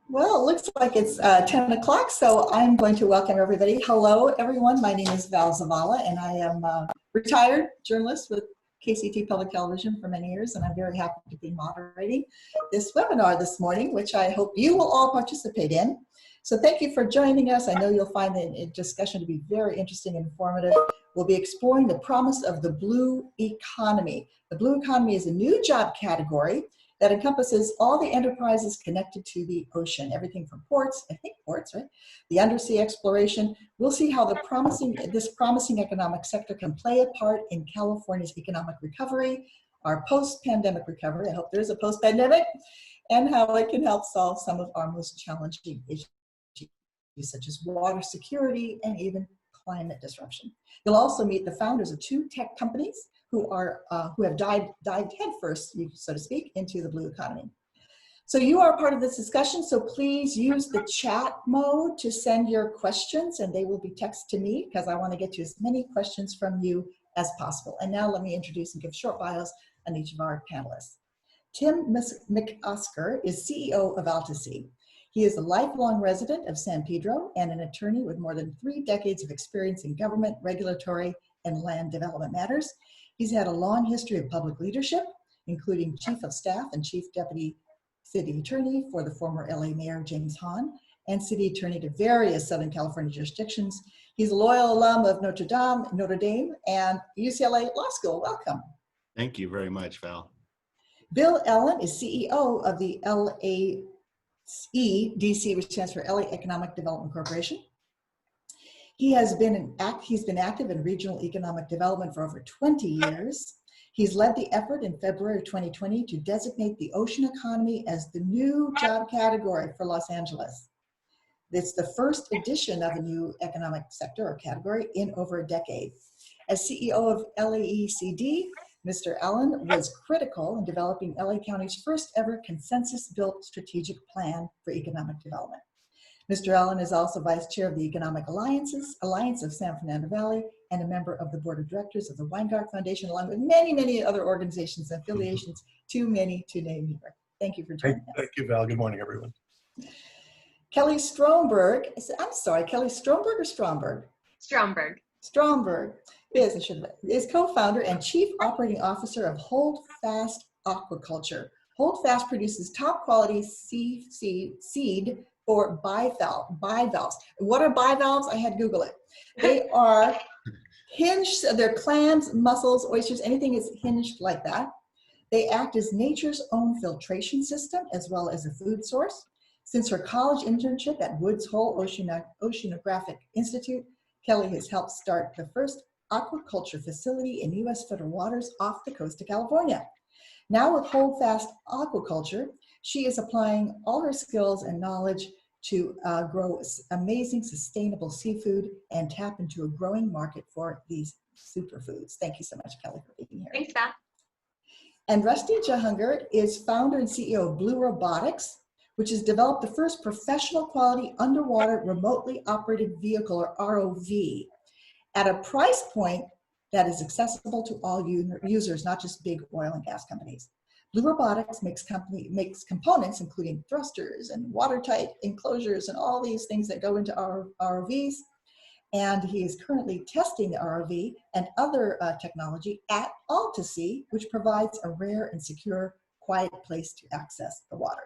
Well, it looks like it's 10 o'clock, so I'm going to welcome everybody. Hello, everyone. My name is Val Zavala, and I am a retired journalist with KCT Public Television for many years, and I'm very happy to be moderating this webinar this morning, which I hope you will all participate in. So thank you for joining us. I know you'll find the discussion to be very interesting and informative. We'll be exploring the promise of the blue economy. The blue economy is a new job category that encompasses all the enterprises connected to the ocean, everything from ports, I think ports, right? The undersea exploration. We'll see how this promising economic sector can play a part in California's economic recovery, our post-pandemic recovery, I hope there's a post-pandemic, and how it can help solve some of our most challenging issues, such as water security and even climate disruption. You'll also meet the founders of two tech companies who have dived headfirst, so to speak, into the blue economy. So you are part of this discussion, so please use the chat mode to send your questions, and they will be texted to me because I want to get to as many questions from you as possible. And now let me introduce and give short bios on each of our panelists. Tim McOsker is CEO of AltaSea. He is a lifelong resident of San Pedro and an attorney with more than 3 decades of experience in government, regulatory, and land development matters. He's had a long history of public leadership, including Chief of Staff and Chief Deputy City Attorney for the former LA Mayor James Hahn, and City Attorney to various Southern California jurisdictions. He's a loyal alum of Notre Dame, and UCLA Law School. Welcome. Thank you very much, Val. Bill Ellen is CEO of the LAEDC, which stands for LA Economic Development Corporation. He's been active in regional economic development for over 20 years. He's led the effort in February of 2020 to designate the ocean economy as the new job category for Los Angeles. It's the first edition of a new economic sector or category in over a decade. As CEO of LAECD, Mr. Allen was critical in developing LA County's first ever consensus-built strategic plan for economic development. Mr. Allen is also Vice Chair of the Economic Alliance of San Fernando Valley and a member of the Board of Directors of the Weingart Foundation, along with many, many other organizations and affiliations, too many to name here. Thank you for joining us. Thank you, Val. Good morning, everyone. Kelly Stromberg, I'm sorry, Kelly Stromberg or Stromberg? Stromberg. Stromberg is co-founder and Chief Operating Officer of Holdfast Aquaculture. Holdfast produces top quality seed for bivalves. What are bivalves? I had to Google it. They are hinged, they're clams, mussels, oysters, anything is hinged like that. They act as nature's own filtration system as well as a food source. Since her college internship at Woods Hole Oceanographic Institute, Kelly has helped start the first aquaculture facility in U.S. federal waters off the coast of California. Now with Holdfast Aquaculture, she is applying all her skills and knowledge to grow amazing, sustainable seafood and tap into a growing market for these superfoods. Thank you so much, Kelly, for being here. Thanks, Val. And Rusty Jehangir is founder and CEO of Blue Robotics, which has developed the first professional quality underwater remotely operated vehicle, or ROV, at a price point that is accessible to all users, not just big oil and gas companies. Blue Robotics makes components, including thrusters and watertight enclosures and all these things that go into our ROVs. And he is currently testing the ROV and other technology at AltaSea, which provides a rare and secure, quiet place to access the water.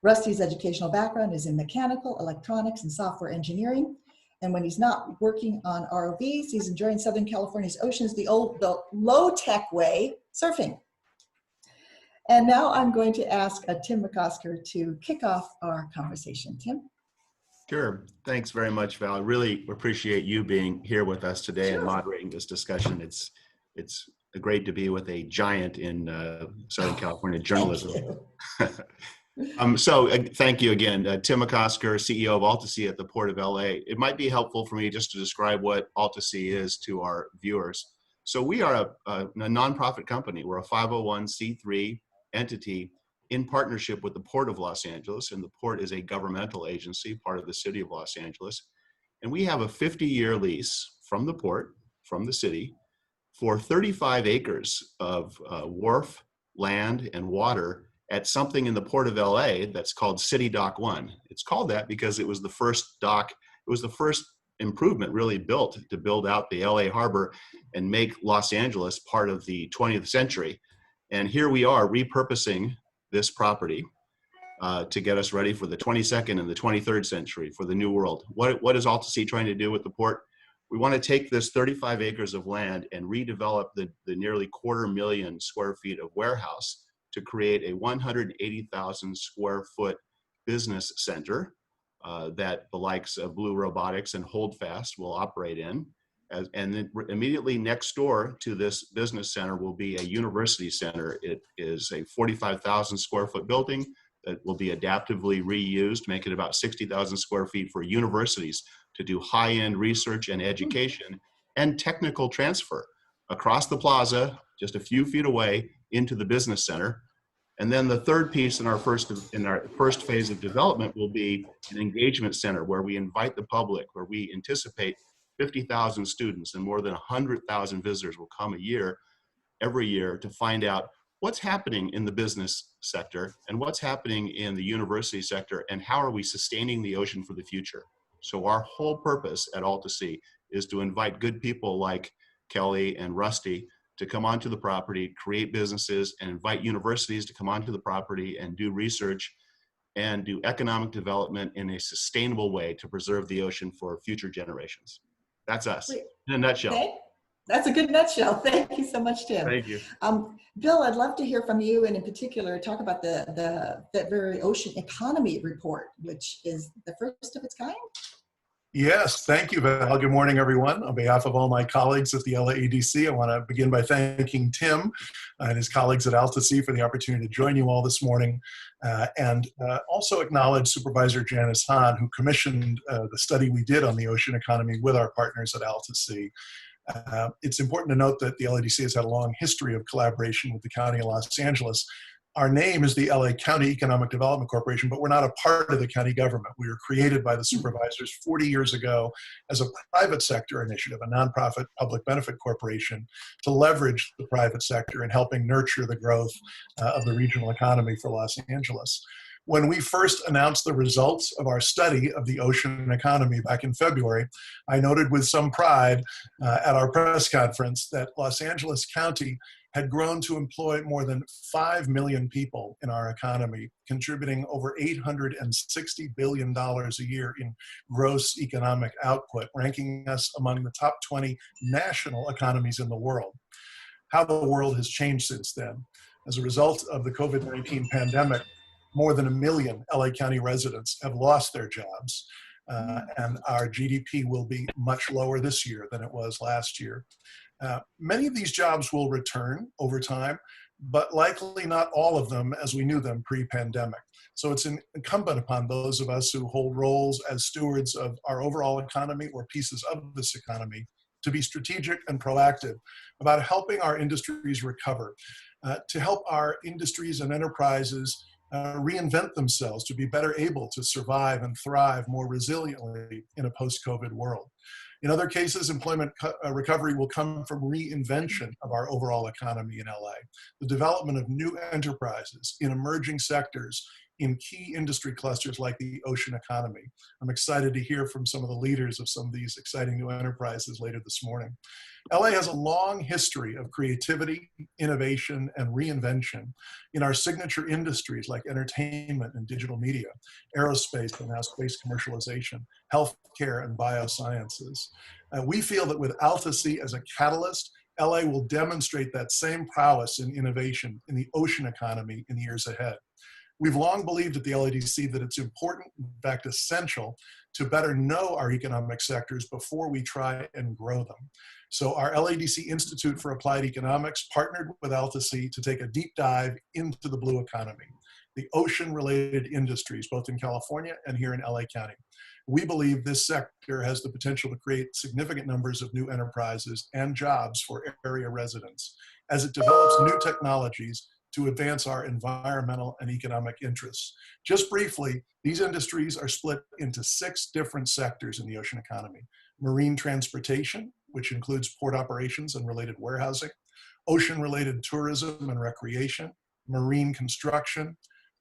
Rusty's educational background is in mechanical, electronics, and software engineering. And when he's not working on ROVs, he's enjoying Southern California's oceans the low-tech way, surfing. And now I'm going to ask Tim McOsker to kick off our conversation. Tim? Sure. Thanks very much, Val. I really appreciate you being here with us today and moderating this discussion. It's great to be with a giant in Southern California journalism. Thank you again. Tim McOsker, CEO of AltaSea at the Port of LA. It might be helpful for me just to describe what AltaSea is to our viewers. So we are a nonprofit company. We're a 501c3 entity in partnership with the Port of Los Angeles, and the Port is a governmental agency, part of the City of Los Angeles. And we have a 50-year lease from the Port, from the city, for 35 acres of wharf, land, and water at something in the Port of LA that's called City Dock 1. It's called that because it was the first dock, it was the first improvement really built to build out the LA harbor and make Los Angeles part of the 20th century. And here we are repurposing this property to get us ready for the 22nd and the 23rd century, for the new world. What is AltaSea trying to do with the port? We want to take this 35 acres of land and redevelop the nearly 250,000 square feet of warehouse to create a 180,000 square foot business center that the likes of Blue Robotics and Holdfast will operate in. And then immediately next door to this business center will be a university center. It is a 45,000 square foot building that will be adaptively reused, make it about 60,000 square feet for universities to do high-end research and education and technical transfer across the plaza, just a few feet away, into the business center. And then the third piece in our first phase of development will be an engagement center where we invite the public, where we anticipate 50,000 students and more than 100,000 visitors will come every year to find out what's happening in the business sector and what's happening in the university sector and how are we sustaining the ocean for the future. So our whole purpose at AltaSea is to invite good people like Kelly and Rusty to come onto the property, create businesses, and invite universities to come onto the property and do research and do economic development in a sustainable way to preserve the ocean for future generations. That's us in a nutshell. That's a good nutshell. Thank you so much, Tim. Thank you. Bill, I'd love to hear from you, and in particular, talk about that very ocean economy report, which is the first of its kind. Yes, thank you, Val. Good morning, everyone. On behalf of all my colleagues at the LAEDC, I want to begin by thanking Tim and his colleagues at AltaSea for the opportunity to join you all this morning, and also acknowledge Supervisor Janice Hahn, who commissioned the study we did on the ocean economy with our partners at AltaSea. It's important to note that the LAEDC has had a long history of collaboration with the County of Los Angeles. Our name is the LA County Economic Development Corporation, but we're not a part of the county government. We were created by the supervisors 40 years ago as a private sector initiative, a nonprofit public benefit corporation, to leverage the private sector in helping nurture the growth of the regional economy for Los Angeles. When we first announced the results of our study of the ocean economy back in February, I noted with some pride at our press conference that Los Angeles County had grown to employ more than 5 million people in our economy, contributing over $860 billion a year in gross economic output, ranking us among the top 20 national economies in the world. How the world has changed since then. As a result of the COVID-19 pandemic, more than 1 million LA County residents have lost their jobs, and our GDP will be much lower this year than it was last year. Many of these jobs will return over time, but likely not all of them as we knew them pre-pandemic. So it's incumbent upon those of us who hold roles as stewards of our overall economy or pieces of this economy to be strategic and proactive about helping our industries recover, to help our industries and enterprises reinvent themselves to be better able to survive and thrive more resiliently in a post-COVID world. In other cases, employment recovery will come from reinvention of our overall economy in LA, the development of new enterprises in emerging sectors in key industry clusters like the ocean economy. I'm excited to hear from some of the leaders of some of these exciting new enterprises later this morning. LA has a long history of creativity, innovation, and reinvention in our signature industries like entertainment and digital media, aerospace and now space commercialization, healthcare and biosciences. We feel that with AltaSea as a catalyst, LA will demonstrate that same prowess in innovation in the ocean economy in the years ahead. We've long believed at the LAEDC that it's important, in fact essential, to better know our economic sectors before we try and grow them. So our LAEDC Institute for Applied Economics partnered with AltaSea to take a deep dive into the blue economy, the ocean-related industries, both in California and here in LA County. We believe this sector has the potential to create significant numbers of new enterprises and jobs for area residents as it develops new technologies to advance our environmental and economic interests. Just briefly, these industries are split into 6 different sectors in the ocean economy: marine transportation, which includes port operations and related warehousing, ocean-related tourism and recreation, marine construction,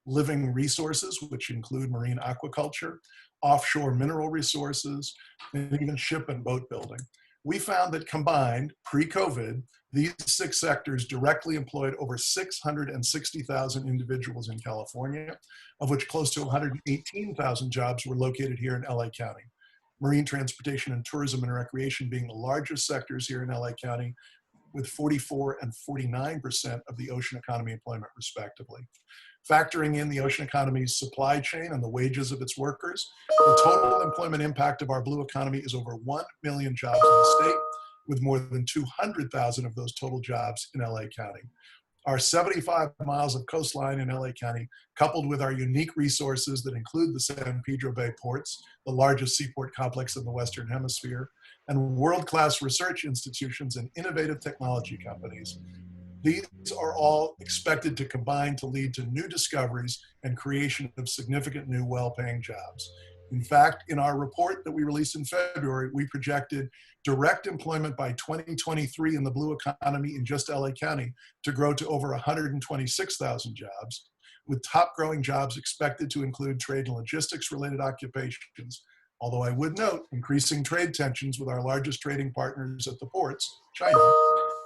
living resources, which include marine aquaculture, offshore mineral resources, and even ship and boat building. We found that combined, pre-COVID, these 6 sectors directly employed over 660,000 individuals in California, of which close to 118,000 jobs were located here in LA County. Marine transportation and tourism and recreation being the largest sectors here in LA County, with 44% and 49% of the ocean economy employment, respectively. Factoring in the ocean economy's supply chain and the wages of its workers, the total employment impact of our blue economy is over 1 million jobs in the state, with more than 200,000 of those total jobs in LA County. Our 75 miles of coastline in LA County, coupled with our unique resources that include the San Pedro Bay ports, the largest seaport complex in the Western Hemisphere, and world-class research institutions and innovative technology companies. These are all expected to combine to lead to new discoveries and creation of significant new well-paying jobs. In fact, in our report that we released in February, we projected direct employment by 2023 in the blue economy in just LA County to grow to over 126,000 jobs, with top growing jobs expected to include trade and logistics related occupations. Although I would note increasing trade tensions with our largest trading partners at the ports, China,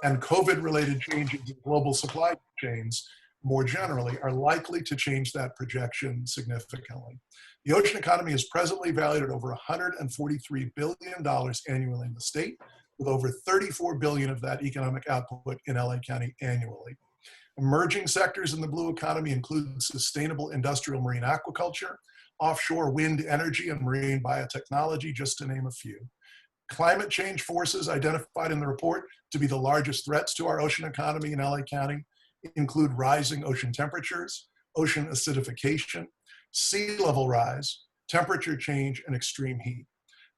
and COVID-related changes in global supply chains more generally are likely to change that projection significantly. The ocean economy is presently valued at over $143 billion annually in the state, with over $34 billion of that economic output in LA County annually. Emerging sectors in the blue economy include sustainable industrial marine aquaculture, offshore wind energy, and marine biotechnology, just to name a few. Climate change forces identified in the report to be the largest threats to our ocean economy in LA County include rising ocean temperatures, ocean acidification, sea level rise, temperature change, and extreme heat.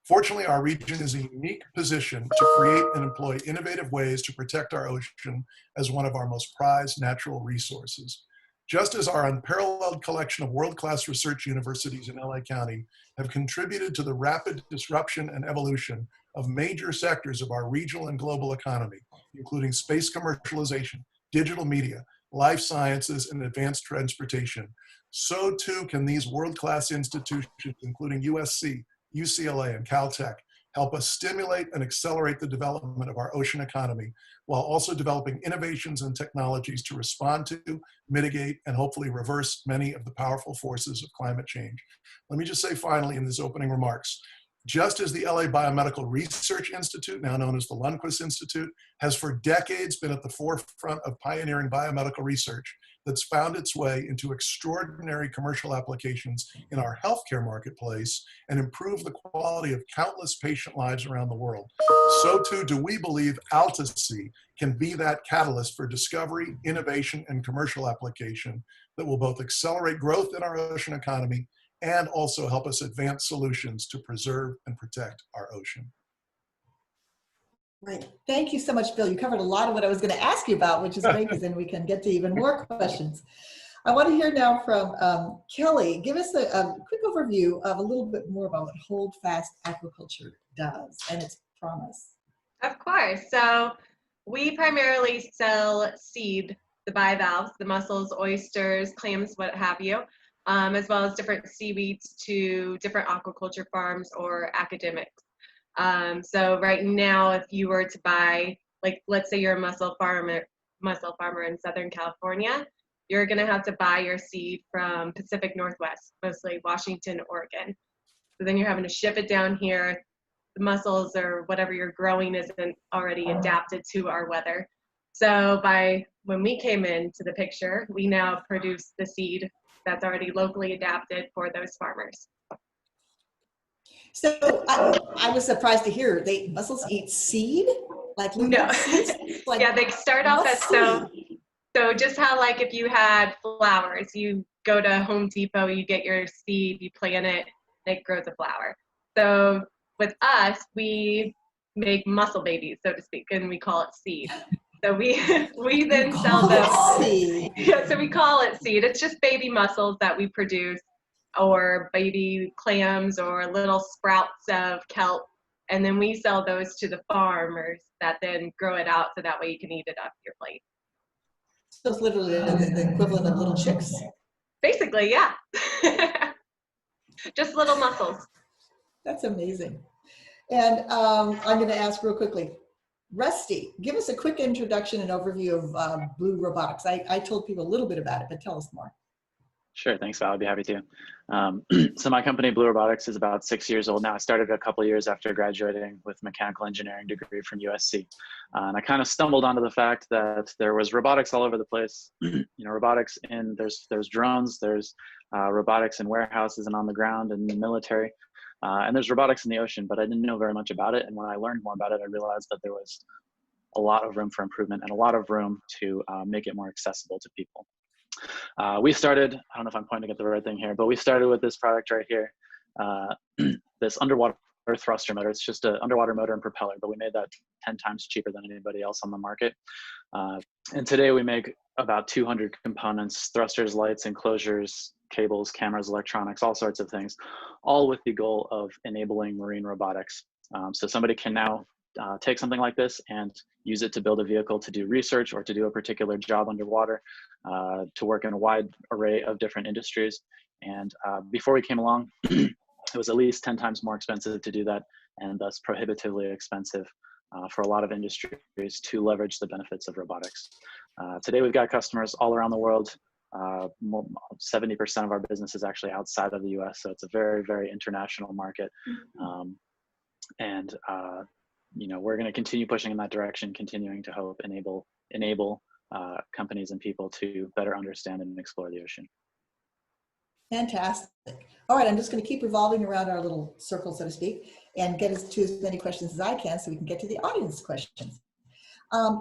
Fortunately, our region is in a unique position to create and employ innovative ways to protect our ocean as one of our most prized natural resources. Just as our unparalleled collection of world-class research universities in LA County have contributed to the rapid disruption and evolution of major sectors of our regional and global economy, including space commercialization, digital media, life sciences, and advanced transportation, so too can these world-class institutions, including USC, UCLA, and Caltech, help us stimulate and accelerate the development of our ocean economy, while also developing innovations and technologies to respond to, mitigate, and hopefully reverse many of the powerful forces of climate change. Let me just say finally in these opening remarks, just as the LA Biomedical Research Institute, now known as the Lundquist Institute, has for decades been at the forefront of pioneering biomedical research that's found its way into extraordinary commercial applications in our healthcare marketplace and improve the quality of countless patient lives around the world, so too do we believe AltaSea can be that catalyst for discovery, innovation, and commercial application that will both accelerate growth in our ocean economy and also help us advance solutions to preserve and protect our ocean. Right. Thank you so much, Bill. You covered a lot of what I was going to ask you about, which is great because then we can get to even more questions. I want to hear now from Kelly. Give us a quick overview of a little bit more about what Holdfast Aquaculture does and its promise. Of course. So we primarily sell seed, the bivalves, the mussels, oysters, clams, what have you, as well as different seaweeds to different aquaculture farms or academics. So right now, if you were to buy, like, let's say you're a mussel farmer in Southern California, you're going to have to buy your seed from Pacific Northwest, mostly Washington, Oregon. So then you're having to ship it down here. The mussels or whatever you're growing isn't already adapted to our weather. So when we came into the picture, we now produce the seed that's already locally adapted for those farmers. So I was surprised to hear mussels eat seed? Like no. Like yeah, they start off as so just how, like, if you had flowers, you go to Home Depot, you get your seed, you plant it, and it grows a flower. So with us, we make mussel babies, so to speak, and we call it seed. So we then sell them. Yeah, so we call it seed. It's just baby mussels that we produce, or baby clams, or little sprouts of kelp, and then we sell those to the farmers that then grow it out so that way you can eat it off your plate. So it's literally the equivalent of little chicks. Basically, yeah. Just little mussels. That's amazing. And I'm going to ask real quickly, Rusty, give us a quick introduction and overview of Blue Robotics. I told people a little bit about it, but tell us more. Sure, thanks, Val. I'd be happy to. So my company, Blue Robotics, is about 6 years old now. I started a couple of years after graduating with a mechanical engineering degree from USC. And I kind of stumbled onto the fact that there was robotics all over the place. Robotics in, there's drones, there's robotics in warehouses and on the ground and in the military. And there's robotics in the ocean, but I didn't know very much about it. And when I learned more about it, I realized that there was a lot of room for improvement and a lot of room to make it more accessible to people. We started, I don't know if I'm pointing at the right thing here, but we started with this product right here, this underwater thruster motor. It's just an underwater motor and propeller, but we made that 10 times cheaper than anybody else on the market. And today we make about 200 components, thrusters, lights, enclosures, cables, cameras, electronics, all sorts of things, all with the goal of enabling marine robotics. So somebody can now take something like this and use it to build a vehicle to do research or to do a particular job underwater, to work in a wide array of different industries. And before we came along, it was at least 10 times more expensive to do that, and thus prohibitively expensive for a lot of industries to leverage the benefits of robotics. Today we've got customers all around the world. 70% of our business is actually outside of the US, so it's a very, very international market. We're going to continue pushing in that direction, continuing to hope enable companies and people to better understand and explore the ocean. Fantastic. All right, I'm just going to keep revolving around our little circle, so to speak, and get us to as many questions as I can so we can get to the audience questions.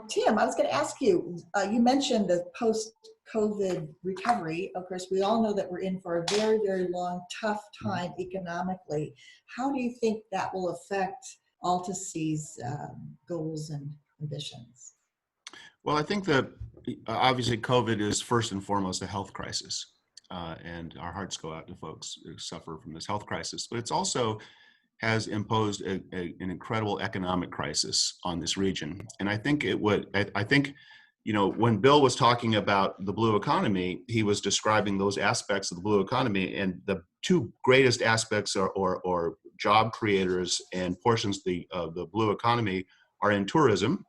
Tim, I was going to ask you, you mentioned the post-COVID recovery. Of course, we all know that we're in for a very, very long, tough time economically. How do you think that will affect AltaSea's goals and ambitions? Well, I think that obviously COVID is first and foremost a health crisis, and our hearts go out to folks who suffer from this health crisis. But it's also has imposed an incredible economic crisis on this region, and I think it would. I think, when Bill was talking about the blue economy, he was describing those aspects of the blue economy, and the two greatest aspects or job creators and portions of the blue economy are in tourism,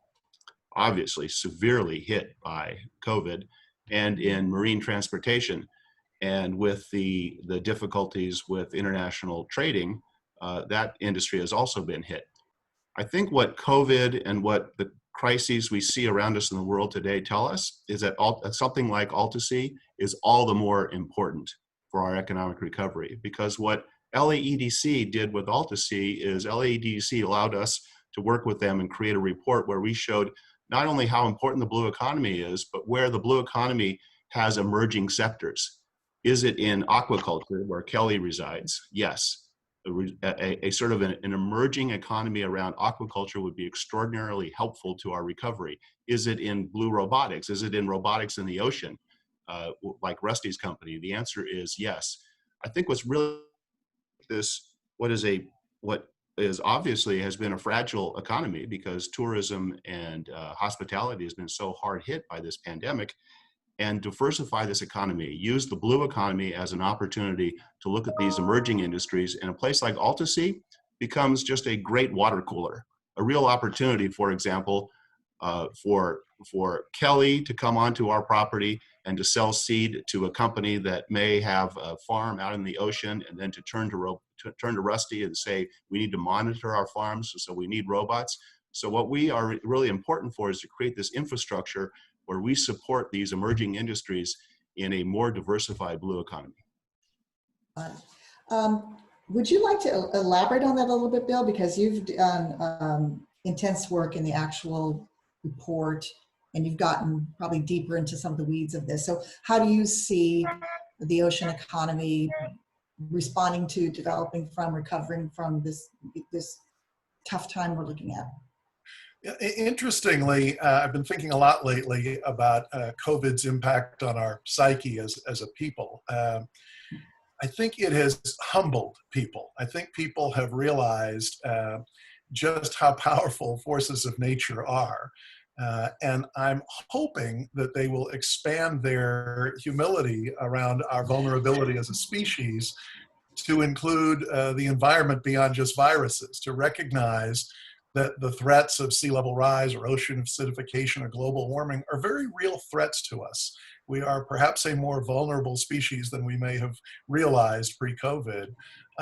obviously severely hit by COVID, and in marine transportation. And with the difficulties with international trading, that industry has also been hit. I think what COVID and what the crises we see around us in the world today tell us is that something like AltaSea is all the more important for our economic recovery, because what LAEDC did with AltaSea is LAEDC allowed us to work with them and create a report where we showed not only how important the blue economy is, but where the blue economy has emerging sectors. Is it in aquaculture, where Kelly resides? Yes. A sort of an emerging economy around aquaculture would be extraordinarily helpful to our recovery. Is it in blue robotics? Is it in robotics in the ocean, like Rusty's company? The answer is yes. I think what's really what is obviously has been a fragile economy, because tourism and hospitality has been so hard hit by this pandemic, and diversify this economy, use the blue economy as an opportunity to look at these emerging industries. And a place like AltaSea becomes just a great water cooler, a real opportunity, for example, for Kelly to come onto our property and to sell seed to a company that may have a farm out in the ocean, and then to turn to Rusty and say, we need to monitor our farms, so we need robots. So what we are really important for is to create this infrastructure where we support these emerging industries in a more diversified blue economy. Would you like to elaborate on that a little bit, Bill? Because you've done intense work in the actual report, and you've gotten probably deeper into some of the weeds of this. So how do you see the ocean economy responding to, developing from, recovering from this tough time we're looking at? Interestingly, I've been thinking a lot lately about COVID's impact on our psyche as a people. I think it has humbled people. I think people have realized just how powerful forces of nature are. And I'm hoping that they will expand their humility around our vulnerability as a species to include the environment beyond just viruses, to recognize that the threats of sea level rise or ocean acidification or global warming are very real threats to us. We are perhaps a more vulnerable species than we may have realized pre-COVID.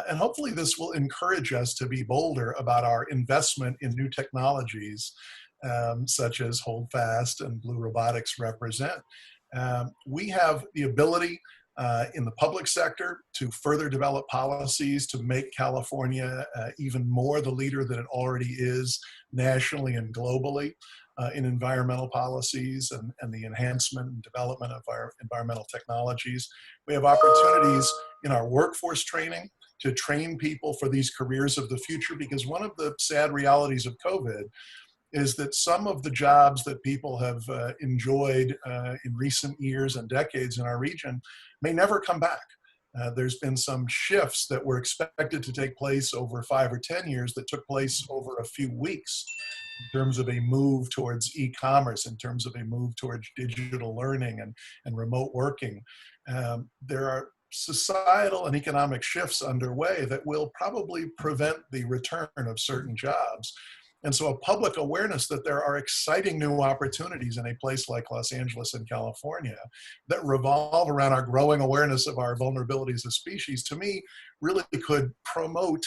And hopefully this will encourage us to be bolder about our investment in new technologies, such as Holdfast and Blue Robotics represent. We have the ability in the public sector to further develop policies to make California even more the leader that it already is nationally and globally in environmental policies and the enhancement and development of our environmental technologies. We have opportunities in our workforce training to train people for these careers of the future, because one of the sad realities of COVID is that some of the jobs that people have enjoyed in recent years and decades in our region may never come back. There's been some shifts that were expected to take place over 5 or 10 years that took place over a few weeks in terms of a move towards e-commerce, in terms of a move towards digital learning and remote working. There are societal and economic shifts underway that will probably prevent the return of certain jobs. And so a public awareness that there are exciting new opportunities in a place like Los Angeles and California that revolve around our growing awareness of our vulnerabilities as a species, to me, really could promote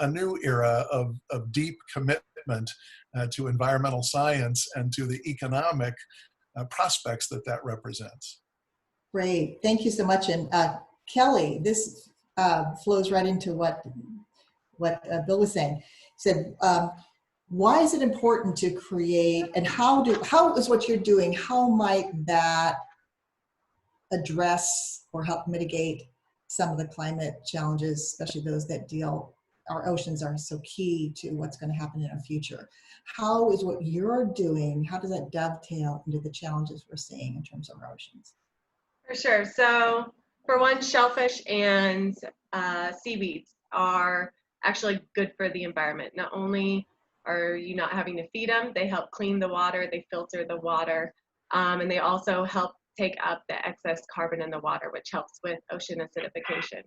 a new era of deep commitment to environmental science and to the economic prospects that that represents. Great, thank you so much. And Kelly, this flows right into what Bill was saying. He said, why is it important to create, and how is what you're doing, how might that address or help mitigate some of the climate challenges, especially those that our oceans are so key to what's going to happen in our future. How is what you're doing, how does that dovetail into the challenges we're seeing in terms of our oceans? For sure. So for one, shellfish and seaweeds are actually good for the environment. Not only are you not having to feed them, they help clean the water, they filter the water, and they also help take up the excess carbon in the water, which helps with ocean acidification.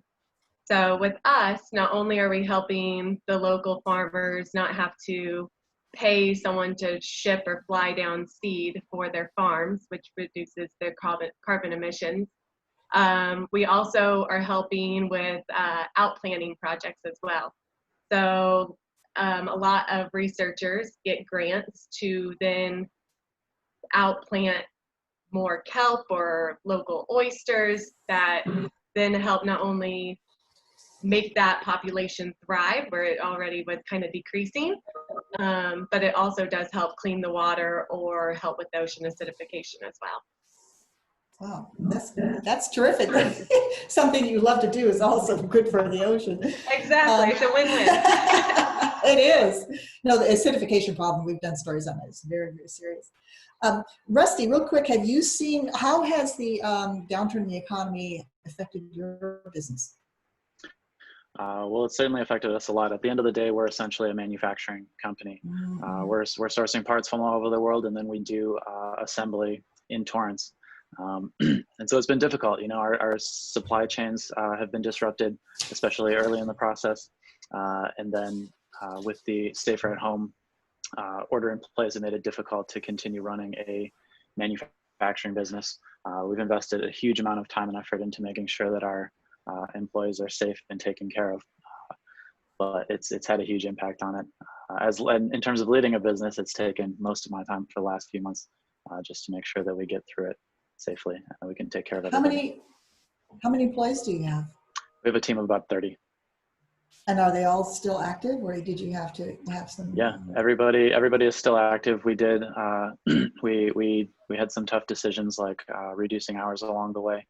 So with us, not only are we helping the local farmers not have to pay someone to ship or fly down seed for their farms, which reduces their carbon emissions, we also are helping with outplanting projects as well. So a lot of researchers get grants to then outplant more kelp or local oysters that then help not only make that population thrive where it already was kind of decreasing, but it also does help clean the water or help with ocean acidification as well. Wow, that's terrific. Something you love to do is also good for the ocean. Exactly, it's a win-win. It is. No, the acidification problem, we've done stories on it. It's very, very serious. Rusty, real quick, have you seen, how has the downturn in the economy affected your business? Well, it certainly affected us a lot. At the end of the day, we're essentially a manufacturing company. We're sourcing parts from all over the world, and then we do assembly in Torrance. And so it's been difficult. You know, our supply chains have been disrupted, especially early in the process. And then with the safer at home order in place, it made it difficult to continue running a manufacturing business. We've invested a huge amount of time and effort into making sure that our employees are safe and taken care of. But it's had a huge impact on it. In terms of leading a business, it's taken most of my time for the last few months just to make sure that we get through it safely and we can take care of everybody. How many employees do you have? We have a team of about 30. And are they all still active, or did you have to have some? Yeah, everybody is still active. We did we had some tough decisions like reducing hours along the way.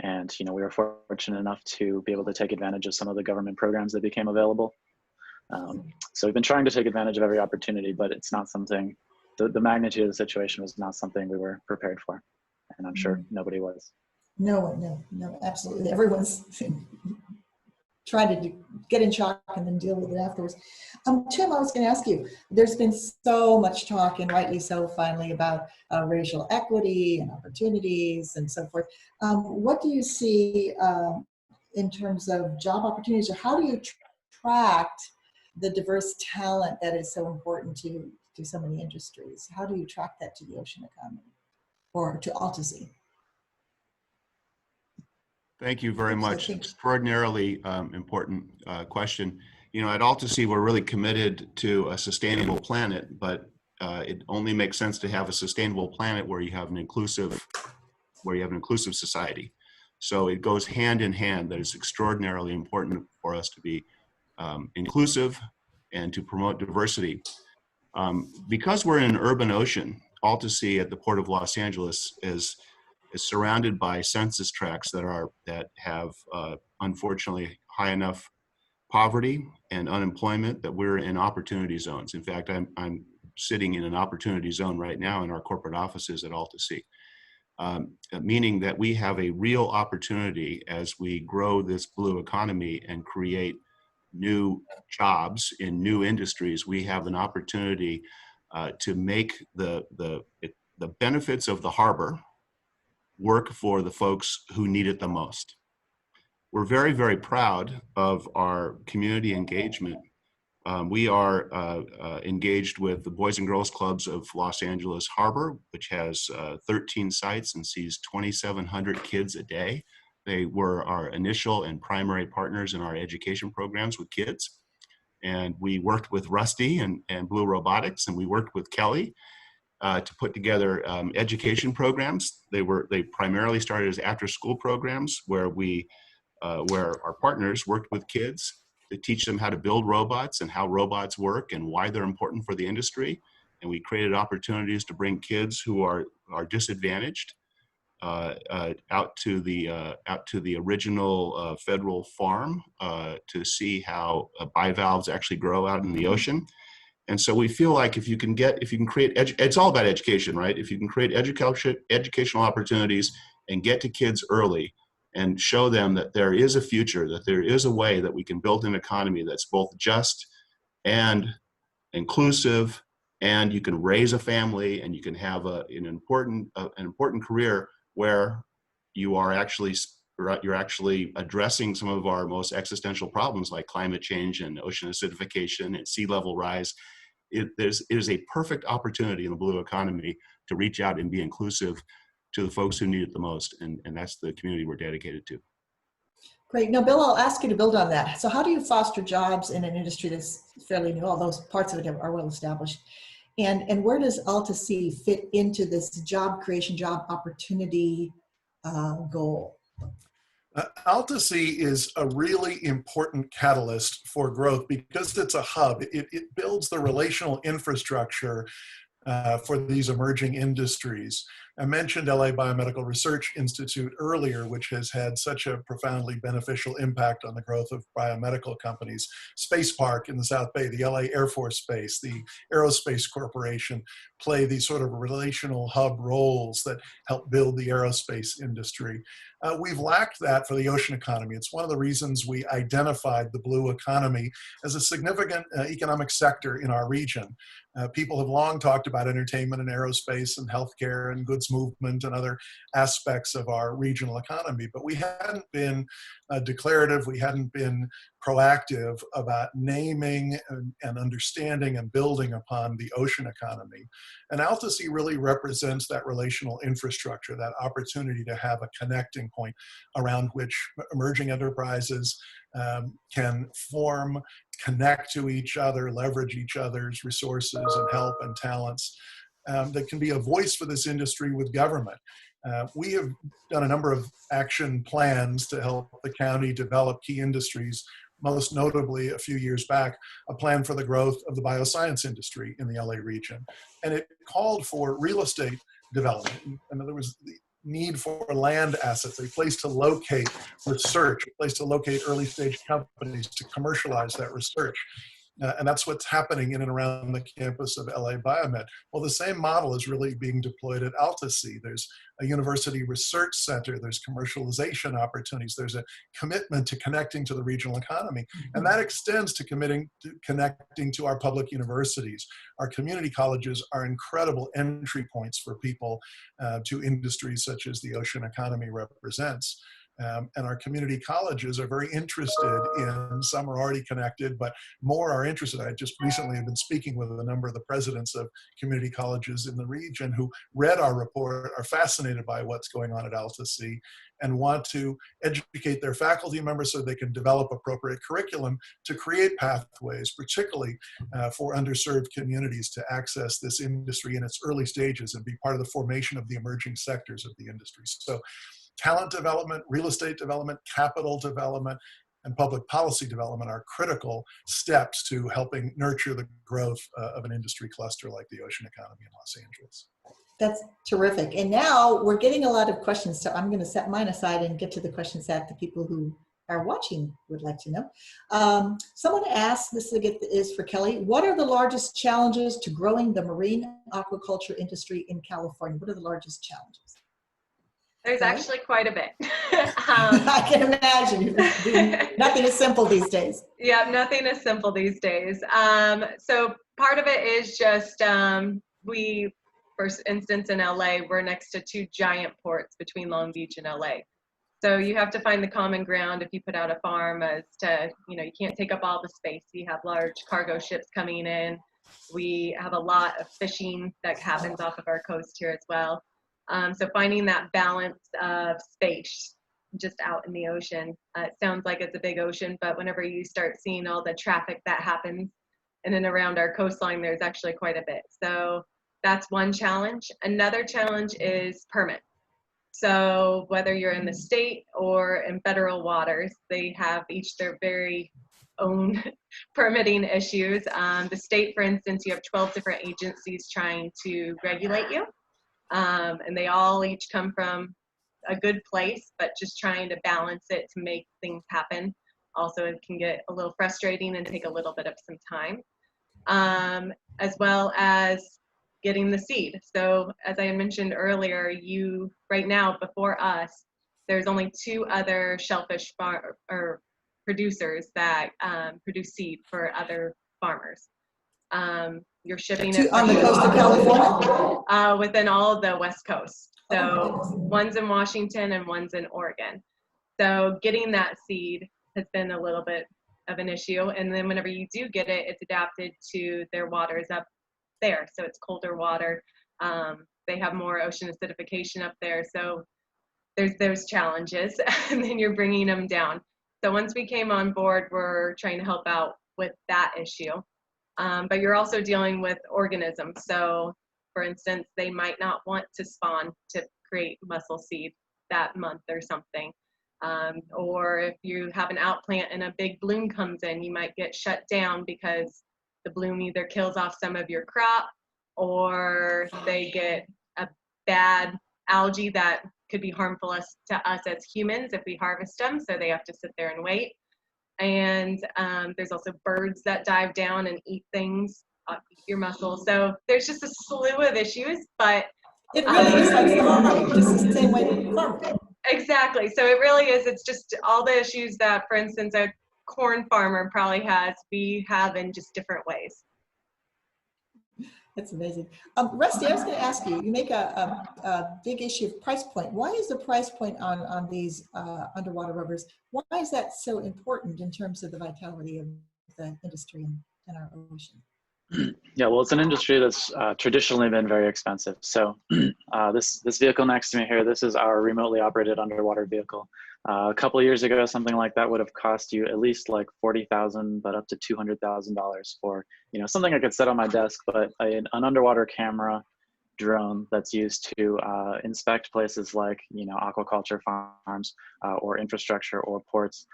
And you know, we were fortunate enough to be able to take advantage of some of the government programs that became available. So we've been trying to take advantage of every opportunity, but it's not something, the magnitude of the situation was not something we were prepared for. And I'm sure nobody was. No, absolutely. Everyone's trying to get in shock and then deal with it afterwards. Tim, I was going to ask you, there's been so much talk, and rightly so finally, about racial equity and opportunities and so forth. What do you see in terms of job opportunities, or how do you attract the diverse talent that is so important to so many industries? How do you attract that to the ocean economy or to AltaSea? Thank you very much. Extraordinarily important question. You know, at AltaSea, we're really committed to a sustainable planet, but it only makes sense to have a sustainable planet where you have an inclusive society. So it goes hand in hand. That it's extraordinarily important for us to be inclusive and to promote diversity. Because we're in an urban ocean, AltaSea at the Port of Los Angeles is surrounded by census tracts that have unfortunately high enough poverty and unemployment that we're in opportunity zones. In fact, I'm sitting in an opportunity zone right now in our corporate offices at AltaSea, meaning that we have a real opportunity as we grow this blue economy and create new jobs in new industries. We have an opportunity to make the benefits of the harbor work for the folks who need it the most. We're very, very proud of our community engagement. We are engaged with the Boys and Girls Clubs of Los Angeles Harbor, which has 13 sites and sees 2,700 kids a day. They were our initial and primary partners in our education programs with kids. And we worked with Rusty and Blue Robotics, and we worked with Kelly to put together education programs. They primarily started as after-school programs where our partners worked with kids to teach them how to build robots and how robots work and why they're important for the industry. And we created opportunities to bring kids who are disadvantaged out to the original federal farm to see how bivalves actually grow out in the ocean. And so we feel like if you can create, it's all about education, right? If you can create educational opportunities and get to kids early and show them that there is a future, that there is a way that we can build an economy that's both just and inclusive, and you can raise a family and you can have an important career where you're actually addressing some of our most existential problems like climate change and ocean acidification and sea level rise. It is a perfect opportunity in the blue economy to reach out and be inclusive to the folks who need it the most. And that's the community we're dedicated to. Great. Now, Bill, I'll ask you to build on that. So how do you foster jobs in an industry that's fairly new? All those parts of it are well established. And where does AltaSea fit into this job creation, job opportunity goal? AltaSea is a really important catalyst for growth because it's a hub. It builds the relational infrastructure for these emerging industries. I mentioned LA Biomedical Research Institute earlier, which has had such a profoundly beneficial impact on the growth of biomedical companies. Space Park in the South Bay, the LA Air Force Base, the Aerospace Corporation play these sort of relational hub roles that help build the aerospace industry. We've lacked that for the ocean economy. It's one of the reasons we identified the blue economy as a significant economic sector in our region. People have long talked about entertainment and aerospace and healthcare and goods movement and other aspects of our regional economy, but we hadn't been declarative, we hadn't been proactive about naming and understanding and building upon the ocean economy. And AltaSea really represents that relational infrastructure, that opportunity to have a connecting point around which emerging enterprises can form, connect to each other, leverage each other's resources and help and talents. That can be a voice for this industry with government. We have done a number of action plans to help the county develop key industries, most notably a few years back, a plan for the growth of the bioscience industry in the LA region. And it called for real estate development. In other words, the need for land assets, a place to locate research, a place to locate early stage companies to commercialize that research. And that's what's happening in and around the campus of LA Biomed. Well, the same model is really being deployed at AltaSea. There's a university research center, there's commercialization opportunities, there's a commitment to connecting to the regional economy. And that extends to connecting to our public universities. Our community colleges are incredible entry points for people to industries such as the ocean economy represents. And our community colleges are very interested in, some are already connected, but more are interested. I just recently have been speaking with a number of the presidents of community colleges in the region who read our report, are fascinated by what's going on at AltaSea, and want to educate their faculty members so they can develop appropriate curriculum to create pathways, particularly for underserved communities to access this industry in its early stages and be part of the formation of the emerging sectors of the industry. So talent development, real estate development, capital development, and public policy development are critical steps to helping nurture the growth of an industry cluster like the ocean economy in Los Angeles. That's terrific. And now we're getting a lot of questions, so I'm going to set mine aside and get to the questions that the people who are watching would like to know. Someone asked, this is for Kelly, what are the largest challenges to growing the marine aquaculture industry in California? What are the largest challenges? There's actually quite a bit. I can imagine. Nothing is simple these days. Yeah, nothing is simple these days. So part of it is just we, for instance, in LA, we're next to two giant ports between Long Beach and LA. So you have to find the common ground if you put out a farm as to, you can't take up all the space. You have large cargo ships coming in. We have a lot of fishing that happens off of our coast here as well. So finding that balance of space just out in the ocean. It sounds like it's a big ocean, but whenever you start seeing all the traffic that happens in and around our coastline, there's actually quite a bit. So that's one challenge. Another challenge is permit. So whether you're in the state or in federal waters, they have each their very own permitting issues. The state, for instance, you have 12 different agencies trying to regulate you. And they all each come from a good place, but just trying to balance it to make things happen. Also, it can get a little frustrating and take a little bit of some time, as well as getting the seed. So as I mentioned earlier, right now before us, there's only 2 other shellfish producers that produce seed for other farmers. You're shipping it on the coast of California? Within all of the West Coast. So one's in Washington and one's in Oregon. So getting that seed has been a little bit of an issue. And then whenever you do get it, it's adapted to their waters up there. So it's colder water. They have more ocean acidification up there. So there's challenges, and then you're bringing them down. So once we came on board, we're trying to help out with that issue. But you're also dealing with organisms. So for instance, they might not want to spawn to create mussel seed that month or something. Or if you have an outplant and a big bloom comes in, you might get shut down because the bloom either kills off some of your crop, or they get a bad algae that could be harmful to us as humans if we harvest them, so they have to sit there and wait. And there's also birds that dive down and eat things, eat your mussels. So there's just a slew of issues, but it really is like farming, just the same way we farm. Exactly. So it really is. It's just all the issues that, for instance, a corn farmer probably has, we have in just different ways. That's amazing. Rusty, I was going to ask you, you make a big issue of price point. Why is the price point on these underwater rubbers, why is that so important in terms of the vitality of the industry in our ocean? Yeah, well, it's an industry that's traditionally been very expensive. So this vehicle next to me here, this is our remotely operated underwater vehicle. A couple of years ago, something like that would have cost you at least like $40,000, but up to $200,000 for, something I could set on my desk, but an underwater camera drone that's used to inspect places like, aquaculture farms or infrastructure or ports.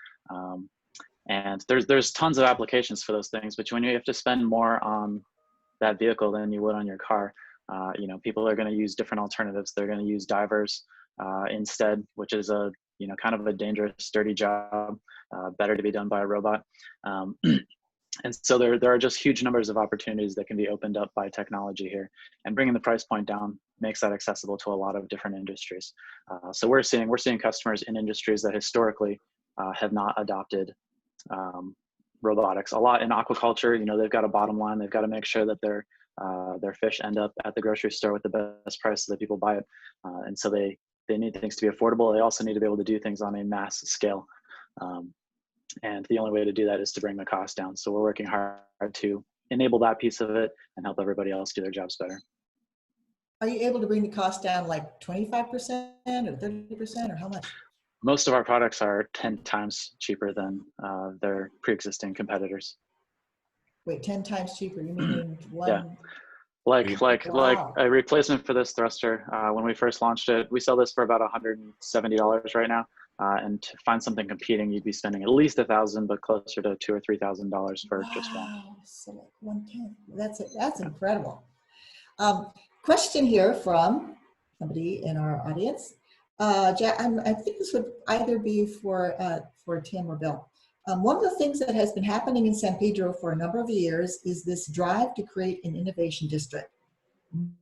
And there's tons of applications for those things, but when you have to spend more on that vehicle than you would on your car, people are going to use different alternatives. They're going to use divers instead, which is a kind of a dangerous, dirty job, better to be done by a robot. And so there are just huge numbers of opportunities that can be opened up by technology here, and bringing the price point down makes that accessible to a lot of different industries. So we're seeing customers in industries that historically have not adopted robotics. A lot in aquaculture, you know, they've got a bottom line. They've got to make sure that their fish end up at the grocery store with the best price so that people buy it. And so they need things to be affordable. They also need to be able to do things on a mass scale. And the only way to do that is to bring the cost down. So we're working hard to enable that piece of it and help everybody else do their jobs better. Are you able to bring the cost down like 25% or 30% or how much? Most of our products are 10 times cheaper than their pre-existing competitors. Wait, 10 times cheaper? You mean one? Yeah. Like Wow. a replacement for this thruster, when we first launched it, we sell this for about $170 right now. And to find something competing, you'd be spending at least $1,000, but closer to $2,000 or $3,000 for just one. Wow, so like 110. That's incredible. Question here from somebody in our audience. Jack, I think this would either be for Tim or Bill. One of the things that has been happening in San Pedro for a number of years is this drive to create an innovation district,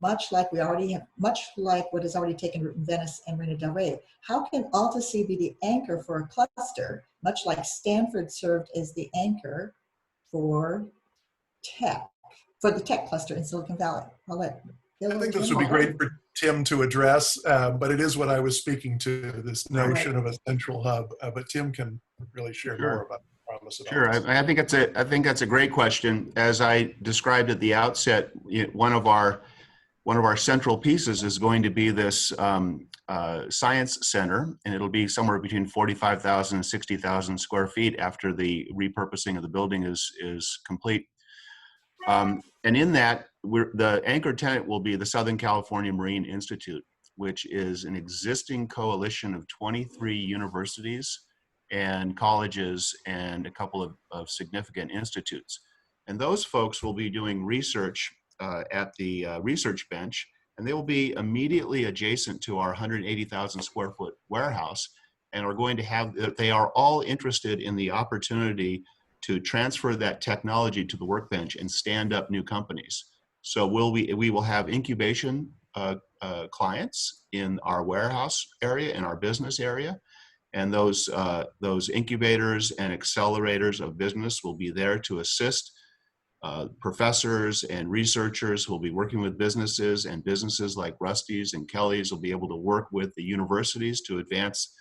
much like what has already taken root in Venice and Marina del Rey. How can AltaSea be the anchor for a cluster, much like Stanford served as the anchor for the tech cluster in Silicon Valley? I think this would be great for Tim to address, but it is what I was speaking to, this notion of a central hub. But Tim can really share more about the promise of AltaSea. I think that's a great question. As I described at the outset, one of our central pieces is going to be this science center, and it'll be somewhere between 45,000 and 60,000 square feet after the repurposing of the building is complete. And in that, the anchor tenant will be the Southern California Marine Institute, which is an existing coalition of 23 universities and colleges and a couple of significant institutes. And those folks will be doing research at the research bench, and they will be immediately adjacent to our 180,000 square foot warehouse, and they are all interested in the opportunity to transfer that technology to the workbench and stand up new companies. So we will have incubation clients in our warehouse area, in our business area, and those incubators and accelerators of business will be there to assist professors and researchers who will be working with businesses, and businesses like Rusty's and Kelly's will be able to work with the universities to advance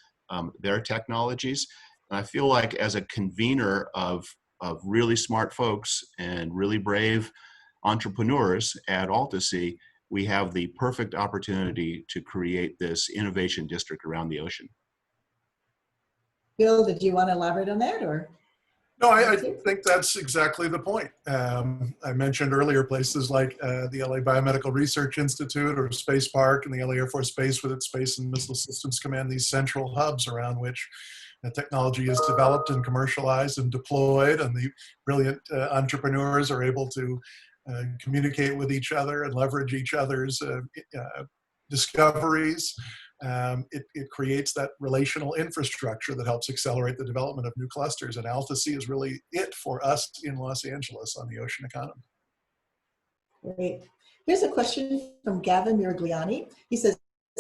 their technologies. And I feel like as a convener of really smart folks and really brave entrepreneurs at AltaSea, we have the perfect opportunity to create this innovation district around the ocean. Bill, did you want to elaborate on that, or? No, I think that's exactly the point. I mentioned earlier places like the LA Biomedical Research Institute or Space Park and the LA Air Force Base with its Space and Missile Systems Command, these central hubs around which technology is developed and commercialized and deployed, and the brilliant entrepreneurs are able to communicate with each other and leverage each other's discoveries. It creates that relational infrastructure that helps accelerate the development of new clusters, and AltaSea is really it for us in Los Angeles on the ocean economy. Great. Here's a question from Gavin Miragliani. He says,